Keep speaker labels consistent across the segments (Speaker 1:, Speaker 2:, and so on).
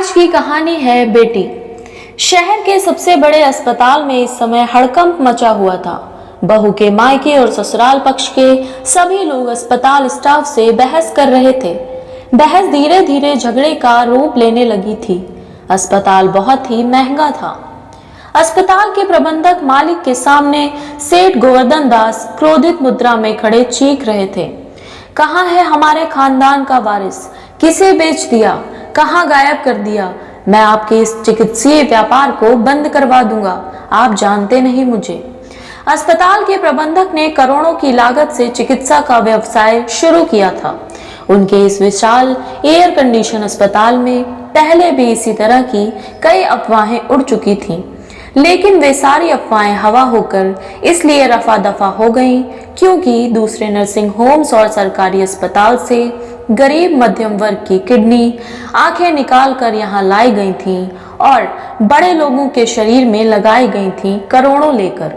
Speaker 1: आज की कहानी है बेटी। शहर के सबसे बड़े अस्पताल में इस समय हड़कंप मचा हुआ था। बहू के मायके और ससुराल पक्ष के सभी लोग अस्पताल स्टाफ से बहस कर रहे थे। बहस धीरे धीरे झगड़े का रूप लेने लगी थी। अस्पताल बहुत ही महंगा था। अस्पताल के प्रबंधक मालिक के सामने सेठ गोवर्धन दास क्रोधित मुद्रा में खड़े चीख रहे थे। कहाँ है हमारे खानदान का वारिस? किसे बेच दिया? कहाँ गायब कर दिया? मैं आपके इस चिकित्सीय व्यापार को बंद करवा दूंगा। आप जानते नहीं मुझे। अस्पताल के प्रबंधक ने करोड़ों की लागत से चिकित्सा का व्यवसाय शुरू किया था। उनके इस विशाल एयर कंडीशन अस्पताल में पहले भी इसी तरह की कई अफवाहें उड़ चुकी थीं, लेकिन वे सारी अफवाहें हवा होकर इसलिए रफा दफा हो गईं क्योंकि दूसरे नर्सिंग होम्स और सरकारी अस्पताल से गरीब मध्यम वर्ग की किडनी आंखें निकाल कर यहाँ लाई गई थीं और बड़े लोगों के शरीर में लगाई गई थीं करोड़ों लेकर।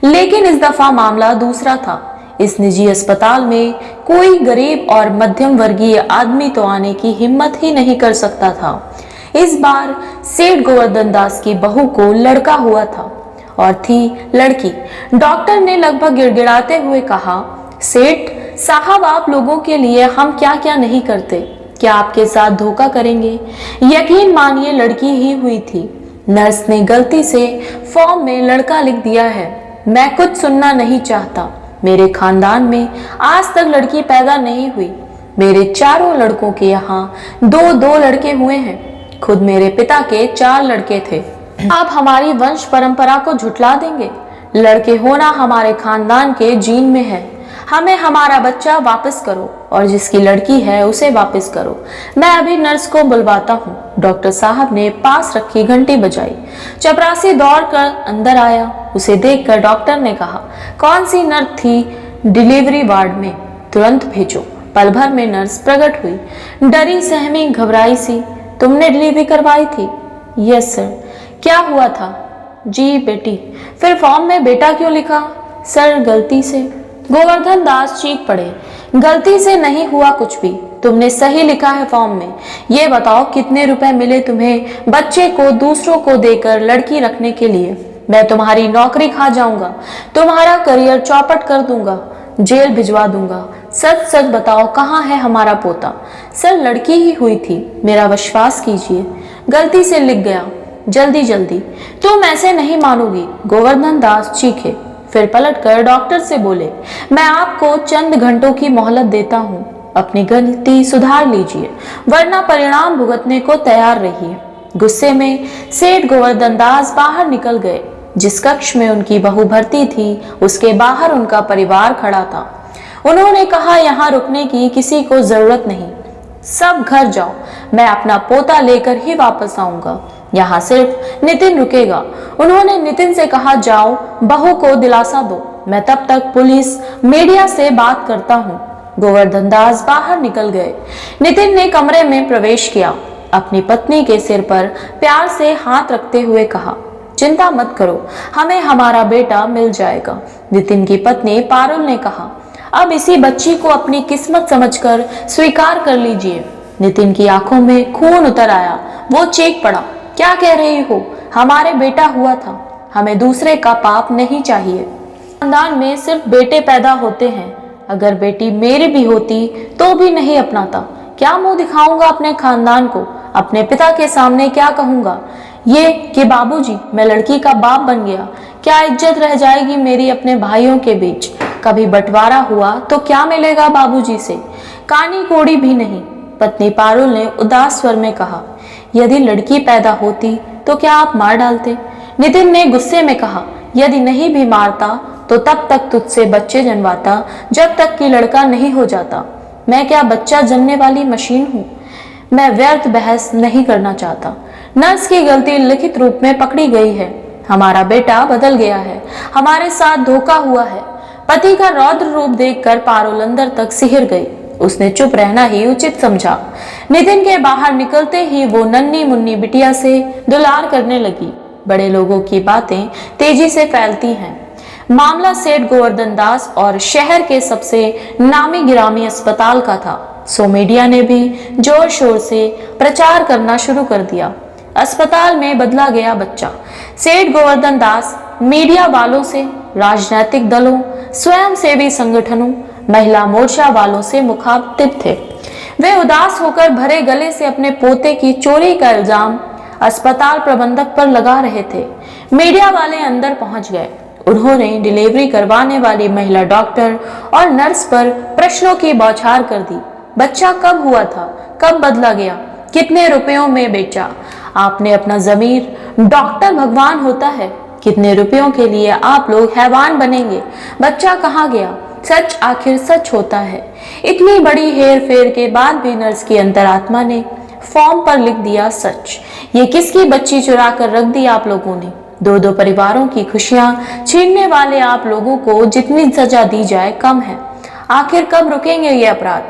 Speaker 1: लेकिन इस दफा मामला दूसरा था। इस निजी अस्पताल में कोई गरीब और मध्यम वर्गीय आदमी तो आने की हिम्मत ही नहीं कर सकता था। इस बार सेठ गोवर्धन दास की बहू को लड़का हुआ था और थी लड़की। डॉक्टर ने लगभग गिड़गिड़ाते हुए कहा, सेठ साहब, आप लोगों के लिए हम क्या क्या नहीं करते। क्या आपके साथ धोखा करेंगे? यकीन मानिए लड़की ही हुई थी। नर्स ने गलती से फॉर्म में लड़का लिख दिया है। मैं कुछ सुनना नहीं चाहता। मेरे खानदान में आज तक लड़की पैदा नहीं हुई। मेरे चारों लड़कों के यहाँ दो दो लड़के हुए हैं। खुद मेरे पिता के 4 लड़के थे। आप हमारी वंश परंपरा को झुठला देंगे? लड़के होना हमारे खानदान के जीन में है। हमें हमारा बच्चा वापस करो और जिसकी लड़की है उसे वापस करो। मैं अभी नर्स को बुलवाता हूँ। डॉक्टर साहब ने पास रखी घंटी बजाई। चपरासी दौड़कर अंदर आया। उसे देखकर डॉक्टर ने कहा, कौन सी नर्स थी डिलीवरी वार्ड में? तुरंत भेजो। पल भर में नर्स प्रकट हुई, डरी सहमी घबराई सी। तुमने डिलीवरी करवाई थी? Yes sir. क्या हुआ था? जी बेटी। फिर फॉर्म में बेटा क्यों लिखा? सर गलती से। गोवर्धन दास चीख पड़े, गलती से नहीं हुआ कुछ भी। तुमने सही लिखा है फॉर्म में। ये बताओ कितने रुपए मिले तुम्हें बच्चे को दूसरों को देकर लड़की रखने के लिए? मैं तुम्हारी नौकरी खा जाऊंगा, तुम्हारा करियर चौपट कर दूंगा, जेल भिजवा दूंगा। सच सच बताओ कहाँ है हमारा पोता? सर लड़की ही हुई थी, मेरा विश्वास कीजिए। गलती से लिख गया, जल्दी जल्दी। तुम ऐसे नहीं मानोगी। गोवर्धन दास चीखे, फिर पलटकर डॉक्टर से बोले, मैं आपको चंद घंटों की मोहलत देता हूँ। अपनी गलती सुधार लीजिए वरना परिणाम भुगतने को तैयार रहिए। गुस्से में सेठ गोवर्धन दास बाहर निकल गए। जिस कक्ष में उनकी बहू भर्ती थी उसके बाहर उनका परिवार खड़ा था। उन्होंने कहा, यहाँ रुकने की किसी को जरूरत नहीं, सब घर जाओ। मैं अपना पोता लेकर ही वापस आऊंगा। यहाँ सिर्फ नितिन रुकेगा। उन्होंने नितिन से कहा, जाओ बहू को दिलासा दो, मैं तब तक पुलिस मीडिया से बात करता हूँ। गोवर्धन दास बाहर निकल गए। नितिन ने कमरे में प्रवेश किया। अपनी पत्नी के सिर पर प्यार से हाथ रखते हुए कहा, चिंता मत करो, हमें हमारा बेटा मिल जाएगा। नितिन की पत्नी पारुल ने कहा, अब इसी बच्ची को अपनी किस्मत समझकर स्वीकार कर लीजिए। नितिन की आंखों में खून उतर आया। वो चीख पड़ा, क्या कह रही हो? हमारे बेटा हुआ था, हमें दूसरे का पाप नहीं चाहिए। खानदान में सिर्फ बेटे पैदा होते हैं। अगर बेटी मेरी भी होती तो भी नहीं अपनाता। क्या मुंह दिखाऊंगा अपने खानदान को? अपने पिता के सामने क्या कहूंगा? ये कि बाबूजी मैं लड़की का बाप बन गया। क्या इज्जत रह जाएगी मेरी अपने भाइयों के बीच? कभी बंटवारा हुआ तो क्या मिलेगा बाबूजी से? कानी कोड़ी भी नहीं। पत्नी पारुल ने उदास स्वर में कहा, यदि लड़की पैदा होती तो क्या आप मार डालते? नितिन ने गुस्से में कहा, यदि नहीं भी मारता तो तब तक तुझसे बच्चे जन्माता जब तक कि लड़का नहीं हो जाता। मैं क्या बच्चा जन्मने वाली मशीन हूँ? मैं व्यर्थ बहस नहीं करना चाहता। नर्स की गलती लिखित रूप में पकड़ी गई है। हमारा बेटा बदल गया है, हमारे साथ धोखा हुआ है। पति का रौद्र रूप देखकर पारुल अंदर तक सिहर गई। उसने चुप रहना ही उचित समझा। नितिन के बाहर निकलते ही वो नन्ही मुन्नी बिटिया से दुलार करने लगी। बड़े लोगों की बातें तेजी से फैलती हैं। मामला सेठ गोवर्धन दास और शहर के सबसे नामी गिरामी अस्पताल का था। सो मीडिया ने भी जोर शोर से प्रचार करना शुरू कर दिया। अस्पताल में बदला गया बच्चा। सेठ गोवर्धन दास मीडिया वालों से, राजनीतिक दलों, स्वयंसेवी संगठनों, महिला मोर्चा वालों से मुखातिब थे। वे उदास होकर भरे गले से अपने पोते की चोरी का इल्जाम अस्पताल प्रबंधक पर लगा रहे थे। मीडिया वाले अंदर पहुंच गए। उन्होंने डिलीवरी करवाने वाली महिला डॉक्टर और नर्स पर प्रश्नों की बौछार कर दी। बच्चा कब हुआ था, कब बदला गया, कितने रुपयों में बेचा? आपने अपना ज़मीर, डॉक्टर भगवान होता है, कितने रुपयों के लिए आप लोग हैवान बनेंगे? बच्चा कहाँ गया? सच आखिर सच होता है। इतनी बड़ी हेर फेर के बाद भी नर्स की अंतरात्मा ने फॉर्म पर लिख दिया सच। ये किसकी बच्ची चुरा कर रख दी आप लोगों ने? दो दो परिवारों की खुशियां छीनने वाले आप लोगों को जितनी सजा दी जाए कम है। आखिर कब रुकेंगे ये अपराध?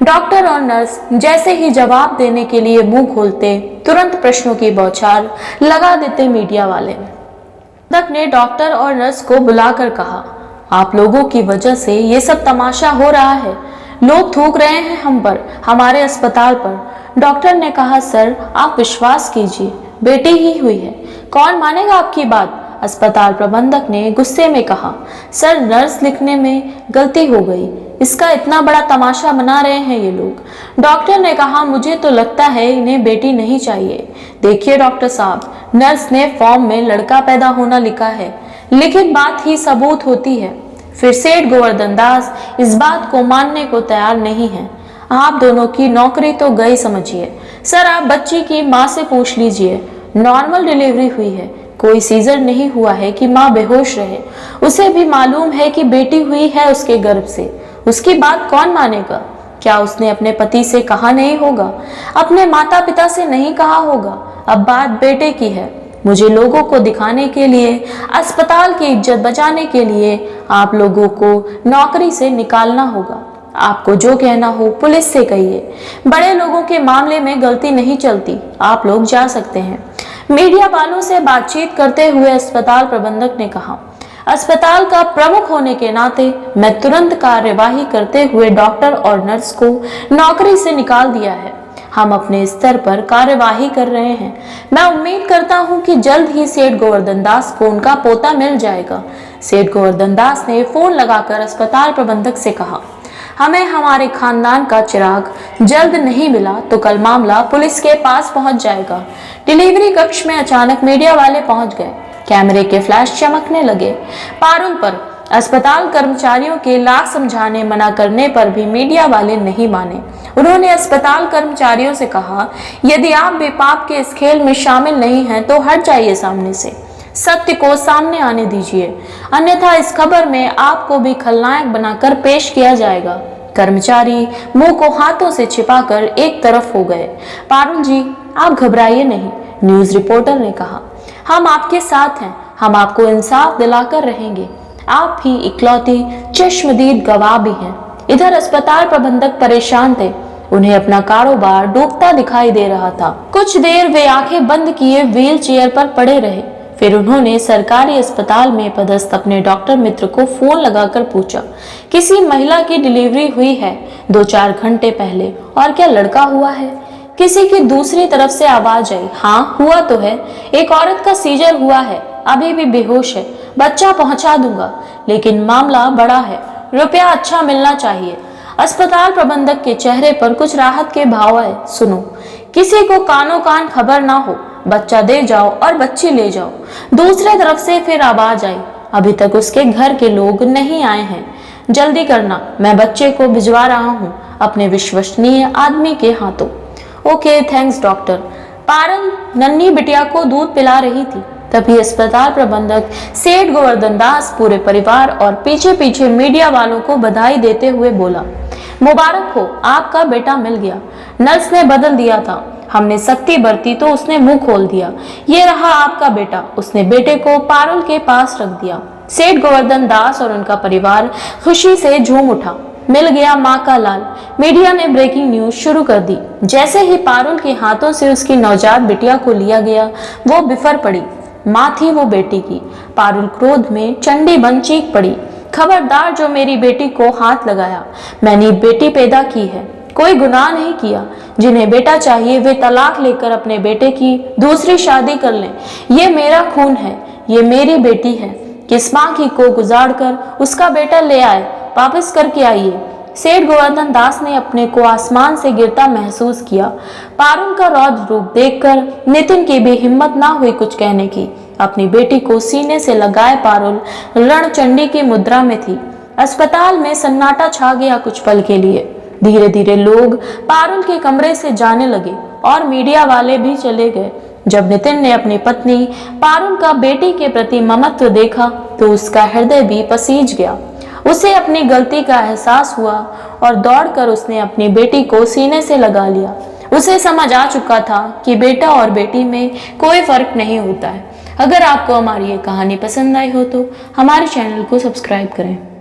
Speaker 1: डॉक्टर और नर्स जैसे ही जवाब देने के लिए मुंह खोलते, तुरंत प्रश्नों की बौछार लगा देते मीडिया वाले। प्रबंधक ने डॉक्टर और नर्स को बुलाकर कहा, आप लोगों की वजह से ये सब तमाशा हो रहा है। लोग थूक रहे हैं हम पर, हमारे अस्पताल पर। डॉक्टर ने कहा, सर आप विश्वास कीजिए, बेटी ही हुई है, कौन मानेगा आपकी बात? अस्पताल प्रबंधक ने गुस्से में कहा, सर नर्स लिखने में गलती हो गई, इसका इतना बड़ा तमाशा बना रहे हैं ये लोग। डॉक्टर ने कहा, मुझे तो लगता है इन्हें बेटी नहीं चाहिए। देखिए डॉक्टर साहब, नर्स ने फॉर्म में लड़का पैदा होना लिखा है, लिखित बात ही सबूत होती है। फिर सेठ गोवर्धन दास इस बात को मानने को तैयार नहीं है। आप दोनों की नौकरी तो गई समझिए। सर आप बच्ची की माँ से पूछ लीजिए, नॉर्मल डिलीवरी हुई है, कोई सीजर नहीं हुआ है कि माँ बेहोश रहे। उसे भी मालूम है कि बेटी हुई है उसके गर्भ से। उसकी बात कौन मानेगा? क्या उसने अपने पति से कहा नहीं होगा? अपने माता पिता से नहीं कहा होगा? अब बात बेटे की है। मुझे लोगों को दिखाने के लिए, अस्पताल की इज्जत बचाने के लिए आप लोगों को नौकरी से निकालना होगा। आपको जो कहना हो पुलिस से कहिए। बड़े लोगों के मामले में गलती नहीं चलती, आप लोग जा सकते हैं। मीडिया वालों से बातचीत करते हुए अस्पताल प्रबंधक ने कहा, अस्पताल का प्रमुख होने के नाते मैं तुरंत कार्यवाही करते हुए डॉक्टर और नर्स को नौकरी से निकाल दिया है। हम अपने स्तर पर कार्यवाही कर रहे हैं। मैं उम्मीद करता हूं कि जल्द ही सेठ गोवर्धन दास को उनका पोता मिल जाएगा। सेठ गोवर्धन दास ने फोन लगाकर अस्पताल प्रबंधक से कहा, हमें हमारे खानदान का चिराग जल्द नहीं मिला तो कल मामला पुलिस के पास पहुंच जाएगा। डिलीवरी कक्ष में अचानक मीडिया वाले पहुंच गए। कैमरे के फ्लैश चमकने लगे। पारुल पर अस्पताल कर्मचारियों के लाख समझाने मना करने पर भी मीडिया वाले नहीं माने। उन्होंने अस्पताल कर्मचारियों से कहा, यदि आप भी पाप के इस खेल में शामिल नहीं हैं तो हट जाइए सामने से, सत्य को सामने आने दीजिए, अन्यथा इस खबर में आपको भी खलनायक बनाकर पेश किया जाएगा। कर्मचारी मुंह को हाथों से छिपाकर एक तरफ हो गए। पारुल जी आप घबराइए नहीं, न्यूज रिपोर्टर ने कहा, हम आपके साथ हैं, हम आपको इंसाफ दिलाकर रहेंगे। आप ही इकलौती चश्मदीद गवाह भी हैं। इधर अस्पताल प्रबंधक परेशान थे। उन्हें अपना कारोबार डूबता दिखाई दे रहा था। कुछ देर वे आंखें बंद किए व्हील चेयर पर पड़े रहे। फिर उन्होंने सरकारी अस्पताल में पदस्थ अपने डॉक्टर मित्र को फोन लगाकर पूछा, किसी महिला की डिलीवरी हुई है 2-4 घंटे पहले, और क्या लड़का हुआ है? किसी की दूसरी तरफ से आवाज आई, हाँ हुआ तो है, एक औरत का सीजर हुआ है, अभी भी बेहोश है, बच्चा पहुंचा दूंगा, लेकिन मामला बड़ा है, रुपया अच्छा मिलना चाहिए। अस्पताल प्रबंधक के चेहरे पर कुछ राहत के भाव आए। सुनो, किसी को कानों कान खबर ना हो, बच्चा दे जाओ और बच्ची ले जाओ। दूसरे तरफ से फिर आवाज आई, अभी तक उसके घर के लोग नहीं आए हैं, जल्दी करना, मैं बच्चे को भिजवा रहा हूँ अपने विश्वसनीय आदमी के हाथों। Okay thanks doctor. पारुल नन्ही बिटिया को दूध पिला रही थी। तभी अस्पताल प्रबंधक सेठ गोवर्धन दास पूरे परिवार और पीछे पीछे मीडिया वालों को बधाई देते हुए बोला, मुबारक हो, आपका बेटा मिल गया। नर्स ने बदल दिया था, हमने सख्ती बरती तो उसने मुंह खोल दिया। ये रहा आपका बेटा। उसने बेटे को पारुल के पास रख दिया। सेठ गोवर्धन दास और उनका परिवार खुशी से झूम उठा। मिल गया माँ का लाल। मीडिया ने ब्रेकिंग न्यूज शुरू कर दी। जैसे ही पारुल के हाथों से उसकी नवजात बिटिया को लिया गया, वो बिफर पड़ी। माँ थी वो बेटी की। पारुल क्रोध में चंडी बन चीख पड़ी, खबरदार जो मेरी बेटी को हाथ लगाया। मैंने बेटी पैदा की है, कोई गुनाह नहीं किया। जिन्हें बेटा चाहिए वे तलाक लेकर अपने बेटे की दूसरी शादी कर लें। ये मेरा खून है, ये मेरी बेटी है। किस माँ की को गुजार कर उसका बेटा ले आए, वापस करके आइए। सेठ गोवर्धन दास ने अपने को आसमान से गिरता महसूस किया। पारुल का रौद्र रूप देखकर नितिन की भी हिम्मत ना हुई कुछ कहने की। अपनी बेटी को सीने से लगाए पारुल रणचंडी की मुद्रा में थी। अस्पताल में सन्नाटा छा गया कुछ पल के लिए। धीरे धीरे लोग पारुल के कमरे से जाने लगे और मीडिया वाले भी चले गए। जब नितिन ने अपनी पत्नी पारुल का बेटी के प्रति ममत्व देखा तो उसका हृदय भी पसीज गया। उसे अपनी गलती का एहसास हुआ और दौड़कर उसने अपनी बेटी को सीने से लगा लिया। उसे समझ आ चुका था कि बेटा और बेटी में कोई फर्क नहीं होता है। अगर आपको हमारी ये कहानी पसंद आई हो तो हमारे चैनल को सब्सक्राइब करें।